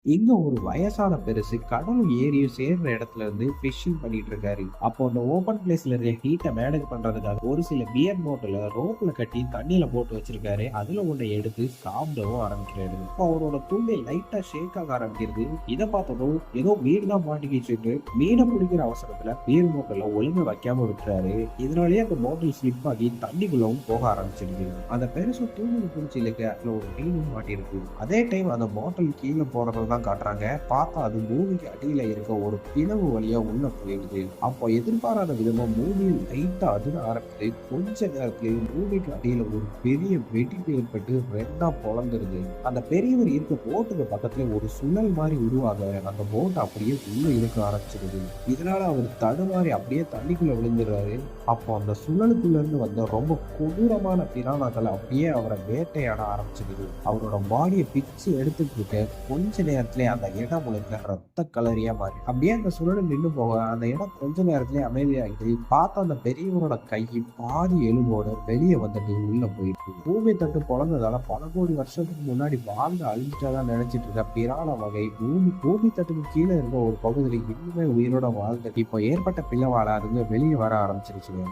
இங்க ஒரு வயசான பெருசு கடலும் ஏரியும் சேர்ற இடத்துல இருந்து ஃபிஷிங் பண்ணிட்டு இருக்காரு. அப்போ அந்த ஓபன் பிளேஸ்ல இருக்க ஹீட்டை மேனேஜ் பண்றதுக்காக ஒரு சில பியர் பாட்டில ரோப்ல கட்டி தண்ணியில போட்டு வச்சிருக்காரு. அதுல ஒண்ணை எடுத்து சாப்பிடவும் ஆரம்பிக்கிறாரு. இப்போ அவரோட துண்டை லைட்டா ஷேக் ஆக ஆரம்பிக்கிறது. இதை பார்த்ததும் ஏதோ மீன் தான் மாட்டிக்கிச்சுட்டு மீனை பிடிக்கிற அவசரத்துல பியர் பாட்டில ஒழுங்கா வைக்காம விட்டுறாரு. இதனாலேயே அந்த பாட்டில் ஸ்லிப் ஆகி தண்ணிக்குள்ளவும் போக ஆரம்பிச்சிருக்கு. அந்த பெருசு தூங்கி பிடிச்சி இருக்கு. அதுல ஒரு மீனும் மாட்டிருக்கு. அதே டைம் அந்த பாட்டில் கீழே போறது தான் காட்டுறாங்க. பார்த்தா அது பூமிக்கு அடியில இருக்க ஒரு பிளவு வழியா உள்ள போயிடுது. அப்போ எதிர்பாராத விதமா பூமி லைட்டா அதிர ஆரம்பித்து கொஞ்ச நேரத்திலேயே பூமிக்கு அடியில ஒரு பெரிய வெடிப்பு ஏற்பட்டு ரெண்டா பொளந்துருது. அந்த பெரியவர் இருக்க போட்டுக்கு பக்கத்துல ஒரு சுழல் மாதிரி உருவாக அந்த போட் அப்படியே உள்ள இழுக்க ஆரம்பிச்சிருது. இதனால அவர் தடுமாறி அப்படியே தண்ணிக்குள்ள விழுந்துடுறாரு. அப்போ அந்த சுழலுக்குள்ள இருந்து வந்த ரொம்ப கொடூரமான பிராணாக்கள் அப்படியே அவரை வேட்டையாட ஆரம்பிச்சிருது. அவரோட பாடியை பிச்சு எடுத்துட்டு இருக்க கொஞ்ச நேரத்திலே அந்த இடம் முழுக்க ரத்த கலரியா மாறி அப்படியே அந்த சுழல் நின்று போக அந்த இடம் கொஞ்ச நேரத்திலே அமைதியாகிட்டு பார்த்தா அந்த பெரியவரோட கை பாதி எலும்போட வெளியே வந்துட்டு உள்ள போயிருக்கு. பூமி தட்டு பொழந்ததால பல கோடி வருஷத்துக்கு முன்னாடி வாழ்ந்து அழிஞ்சிட்டாதான் நினைச்சிட்டு இருக்க பிரான வகை பூமி தட்டுக்கு கீழே இருக்க ஒரு பகுதியில் இன்னுமே உயிரோட வாழ்ந்துட்டு இப்போ ஏற்பட்ட பிளவால அதுங்க வெளியே வர ஆரம்பிச்சிருச்சுங்க.